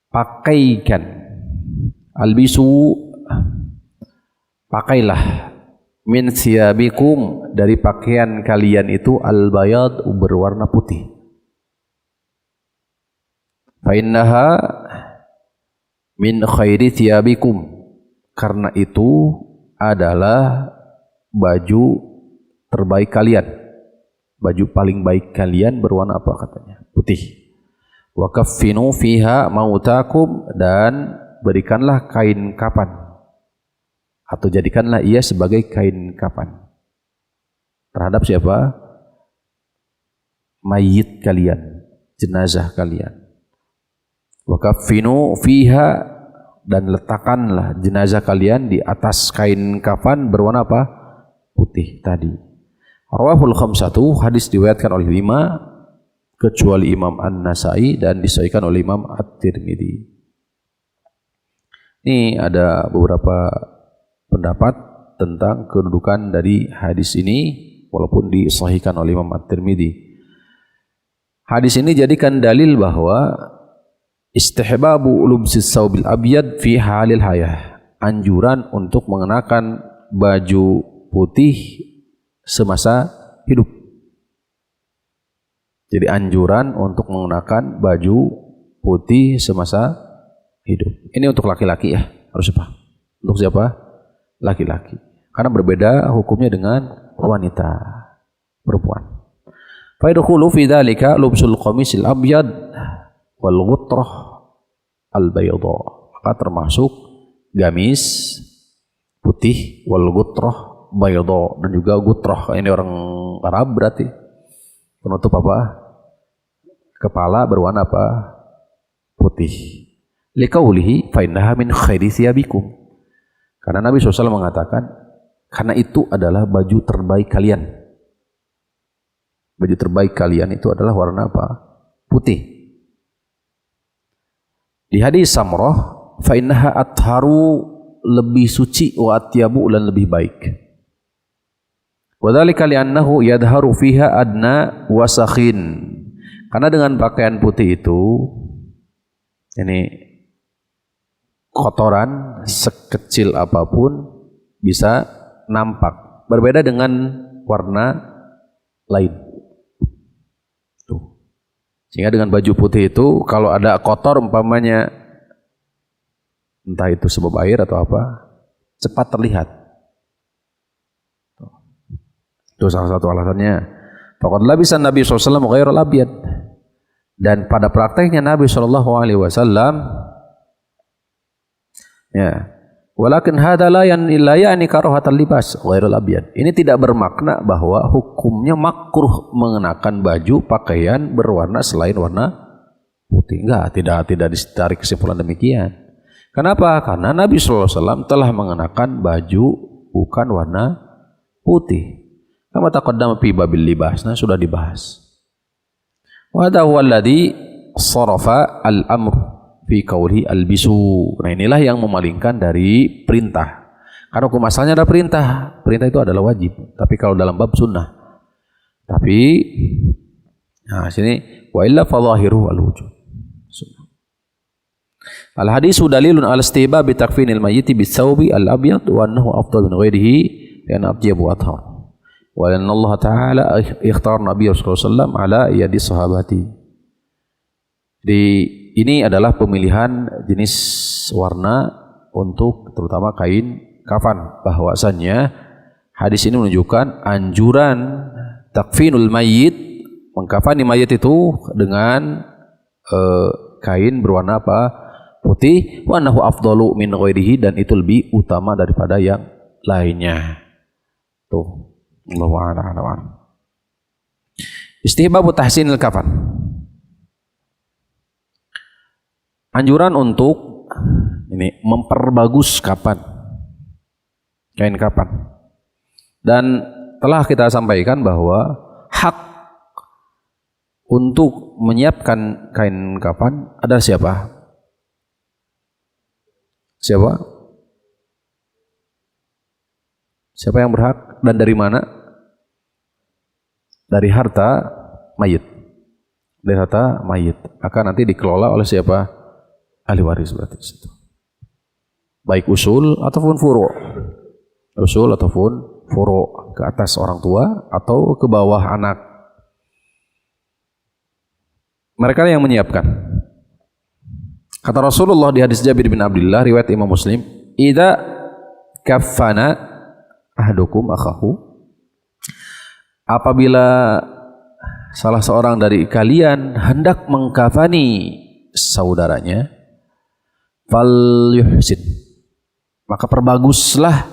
Pakaikan. Albisu, pakailah, min thiyabikum, dari pakaian kalian itu al-bayad, berwarna putih. Fa innaha min khairi thiyabikum, karena itu adalah baju terbaik kalian, baju paling baik kalian berwarna apa katanya? Putih. Wa kaffinu fiha mautakum, dan berikanlah kain kapan, atau jadikanlah ia sebagai kain kapan terhadap siapa? Mayit kalian, jenazah kalian. Wa kaffinu fiha, dan letakkanlah jenazah kalian di atas kain kafan berwarna apa? Putih tadi. Rawahul khamsatu, hadis diriwayatkan oleh 5 kecuali Imam An-Nasai dan disahihkan oleh Imam At-Tirmidzi. Ini ada beberapa pendapat tentang kedudukan dari hadis ini walaupun disahihkan oleh Imam At-Tirmidzi. Hadis ini jadikan dalil bahwa istihbabu lubsis saubil abyad fi halil hayah, anjuran untuk mengenakan baju putih semasa hidup. Jadi anjuran untuk mengenakan baju putih semasa hidup. Ini untuk laki-laki ya, harus apa? Untuk siapa? Laki-laki. Karena berbeda hukumnya dengan wanita, perempuan. Fa yadkhulu fi dzalika lubsul qamisil abyad wal ghutrah al bayda. Maka termasuk gamis putih, wal ghutrah bayda, dan juga gutrah. Ini orang Arab berarti. Penutup apa? Kepala berwarna apa? Putih. Liqaulihi fa innaha min khairi thiyabikum. Karena Nabi SAW mengatakan, karena itu adalah baju terbaik kalian. Baju terbaik kalian itu adalah warna apa? Putih. Di hadis Samrah, fa innaha atharu, lebih suci, wa atyabu, dan lebih baik. Wa dzalika li'annahu yadharu fiha adna wasakhin. Karena dengan pakaian putih itu ini kotoran sekecil apapun bisa nampak. Berbeda dengan warna lain. Tuh. Sehingga dengan baju putih itu kalau ada kotor umpamanya entah itu sebab air atau apa, cepat terlihat. Itu salah satu alasannya. Faqad labisa Nabi SAW ghairal abyad. Dan pada prakteknya Nabi SAW, ya, walakin hadza la ya'ni karahatal libas ghairal abyad. Ini tidak bermakna bahwa hukumnya makruh mengenakan baju pakaian berwarna selain warna putih. Enggak, tidak ditarik kesimpulan demikian. Kenapa? Karena Nabi SAW telah mengenakan baju bukan warna putih. Kama taqaddama fi babil libas, nah sudah dibahas. Wa hadha huwa alladhi sarafa al-amr fi qawlihi albisu. Nah, inilah yang memalingkan dari perintah. Karena hukum asalnya ada perintah. Perintah itu adalah wajib. Tapi kalau dalam bab sunnah. Tapi nah sini wa illa fa zahiru al-wujub. Al-hadisu dalilun ala istihbab bi takfinil mayyit bis-thawbi al-abyad wa annahu afdal min ghairihi lian atyabu athhar. Wa anna Allah Ta'ala ikhtar Nabi sallallahu alaihi wasallam ala yadi sahabati. Ini adalah pemilihan jenis warna untuk terutama kain kafan. Bahwasannya hadis ini menunjukkan anjuran takfinul mayyit, mengkafani mayit itu dengan kain berwarna apa? Putih. Wa annahu afdalu min ghairihi, dan itu lebih utama daripada yang lainnya. Tuh. Allahu a'lam. Istihbabu tahsinil kafan. Anjuran untuk ini memperbagus kain kafan. Dan telah kita sampaikan bahwa hak untuk menyiapkan kain kafan adalah siapa? Siapa? Siapa yang berhak dan dari mana? Dari harta mayit. Dari harta mayit. Akan nanti dikelola oleh siapa? Ahli waris berarti situ. Baik usul ataupun furu'. Usul ataupun furu', ke atas orang tua atau ke bawah anak. Mereka yang menyiapkan. Kata Rasulullah di hadis Jabir bin Abdullah riwayat Imam Muslim, "Idza kaffana ahdukum akhahu." Apabila salah seorang dari kalian hendak mengkafani saudaranya, fal yuhsin, maka perbaguslah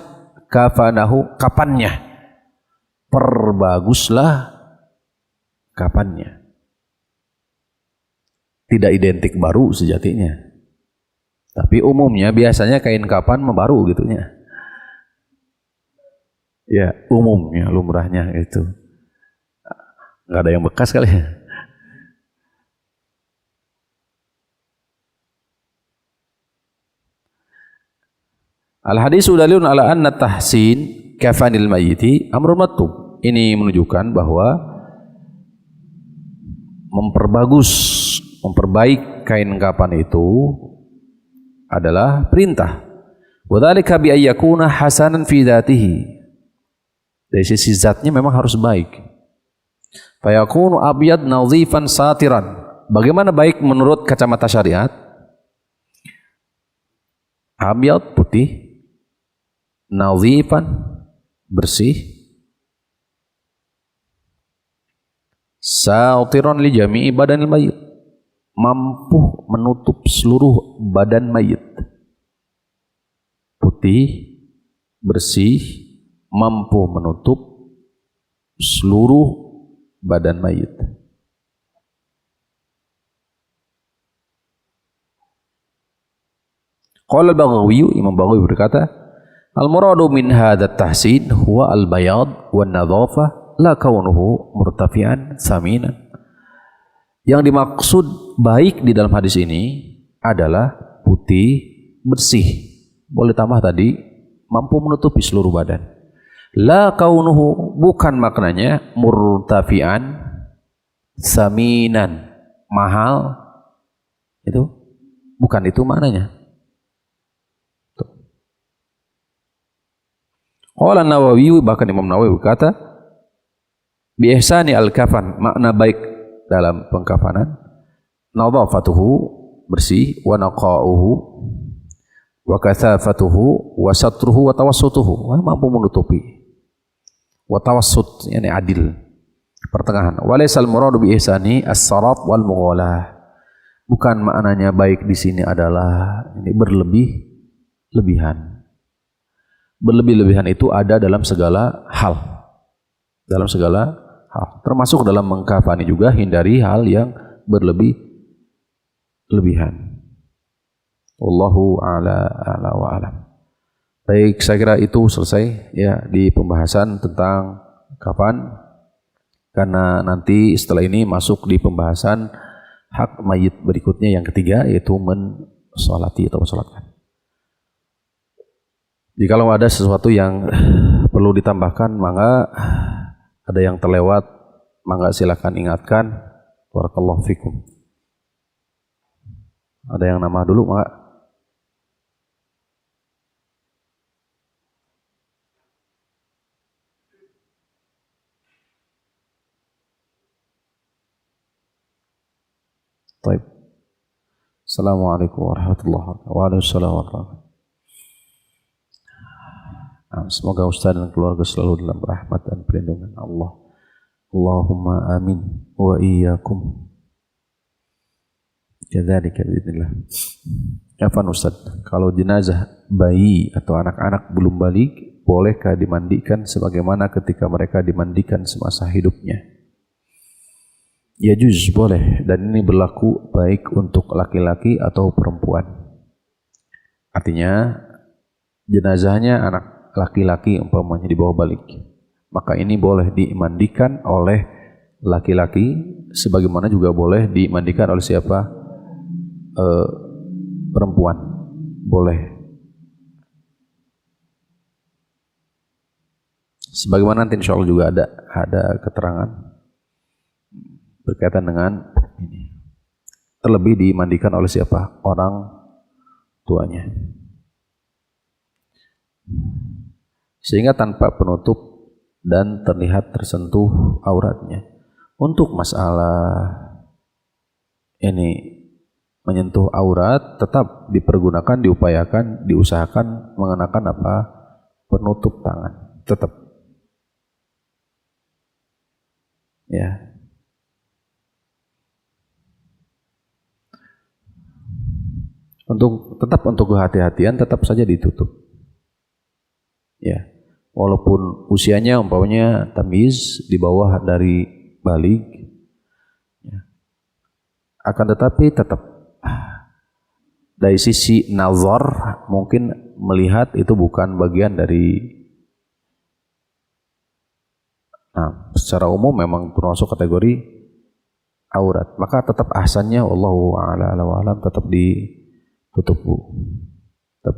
kafanahu, kapannya. Perbaguslah kapannya. Tidak identik baru sejatinya. Tapi umumnya biasanya kain kapan baru gitunya. Ya, umumnya lumrahnya itu. Enggak ada yang bekas kali ya. Al-hadisu dalilun ala anna tahsin kafanil mayyiti amrun matlub. Ini menunjukkan bahwa memperbaik kain kafan itu adalah perintah. Wa dzalika bi ayyakuna hasanan fi dzatihi. Dari sisi zatnya memang harus baik. Fayakunu abyad nadhifan satiran. Bagaimana baik menurut kacamata syariat? Abyad putih, nadhifan bersih, satiran li jami'i badanil mayyit, mampu menutup seluruh badan mayit. Putih, bersih, mampu menutup seluruh badan mayit. Qala al-Baghawi, Imam Baghawi berkata, al-muradu min hadha tahsin huwa al-bayad wan nadhafa la kaunuhu murtafi'an thaminan. Yang dimaksud baik di dalam hadis ini adalah putih, bersih. Boleh tambah tadi, mampu menutupi seluruh badan. La kaunuhu, bukan maknanya murtafi'an, saminan, mahal. Itu bukan itu maknanya. Qala Nawawi, bahkan Imam Nawawi berkata, bi ihsani al-kafan, makna baik dalam pengkafanan, nadhafatuhu, bersih, wa naqa'uhu, wa kathafatuhu, wa satruhu, wa tawassutuhu, mampu menutupi. Wa tawassut, yani adil, pertengahan. Wa laysal muradu bi ihsani as-saraf wal mughalah. Bukan maknanya baik di sini adalah ini berlebih-lebihan. Berlebih-lebihan itu ada dalam segala hal. Dalam segala hal. Termasuk dalam mengkafani juga, hindari hal yang berlebih-lebihan. Wallahu a'la wa a'lam. Baik, saya kira itu selesai ya di pembahasan tentang kafan. Karena nanti setelah ini masuk di pembahasan hak mayit berikutnya yang ketiga, yaitu mensolati atau mensolatkan. Jika ada sesuatu yang perlu ditambahkan, maka ada yang terlewat, maka silakan ingatkan. Barakallahu fikum. Ada yang nama dulu, maka. Baik. Assalamualaikum warahmatullahi wabarakatuh. Waalaikumsalam warahmatullahi wabarakatuh. Semoga Ustaz dan keluarga selalu dalam rahmat dan perlindungan Allah. Allahumma amin wa iyyakum. Kadzalika biidznillah. Afwan Ustaz, kalau jenazah bayi atau anak-anak belum balik, bolehkah dimandikan sebagaimana ketika mereka dimandikan semasa hidupnya? Ya juz, boleh, dan ini berlaku baik untuk laki-laki atau perempuan. Artinya jenazahnya anak laki-laki umpamanya di bawah balik, maka ini boleh dimandikan oleh laki-laki, sebagaimana juga boleh dimandikan oleh siapa? Perempuan, boleh. Sebagaimana nanti insya Allah juga ada keterangan berkaitan dengan ini. Terlebih dimandikan oleh siapa? Orang tuanya. Sehingga tanpa penutup dan terlihat tersentuh auratnya. Untuk masalah ini menyentuh aurat, tetap dipergunakan, diupayakan, diusahakan mengenakan apa? Penutup tangan. Tetap. Ya. Tetap untuk kehati-hatian tetap saja ditutup. Ya. Walaupun usianya umpamanya tamyiz di bawah dari baligh, ya. Akan tetapi tetap dari sisi nazar mungkin melihat itu bukan bagian dari, secara umum memang termasuk kategori aurat, maka tetap ahsannya wallahu a'la wa alam tetap ditutup, tetap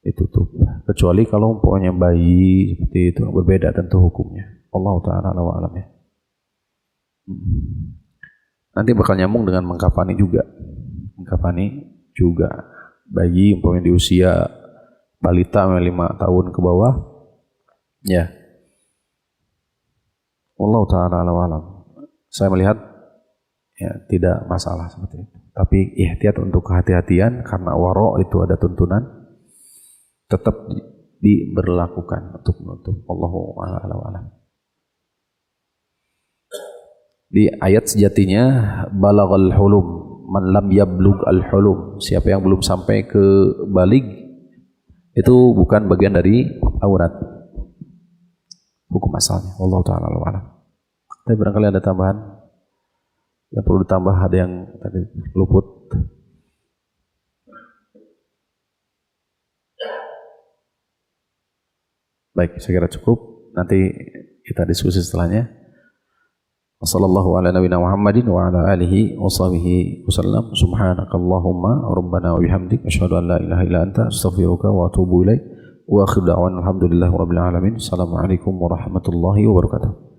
ditutup, kecuali kalau umpamanya bayi seperti itu berbeda tentu hukumnya. Allah taala wa alam ya. Nanti bakal nyambung dengan mengkafani juga. Mengkafani juga bayi umpamanya di usia balita 5 tahun ke bawah, ya. Allah taala wa alam. Saya melihat ya tidak masalah seperti itu. Tapi ihtiyat untuk kehati-hatian karena waro itu ada tuntunan, tetap diberlakukan untuk menutup. Allahu a'lam wa alam. Di ayat sejatinya balaghal hulum man lam yablugh al hulum, siapa yang belum sampai ke baligh itu bukan bagian dari aurat. Hukum asalnya. Wallahu taala wa alam. Tapi barangkali ada tambahan yang perlu ditambah, ada yang tadi luput. Baik, saya kira cukup. Nanti kita diskusi setelahnya. Wassallallahu ala nabiyina Muhammadin wa ala alihi wa sahbihi wasallam. Subhanakallahumma rabbana wa bihamdik asyhadu an la ilaha illa anta astaghfiruka wa atubu ilaik. Wa akhiru da'wana alhamdulillahi rabbil alamin. Assalamualaikum warahmatullahi wabarakatuh.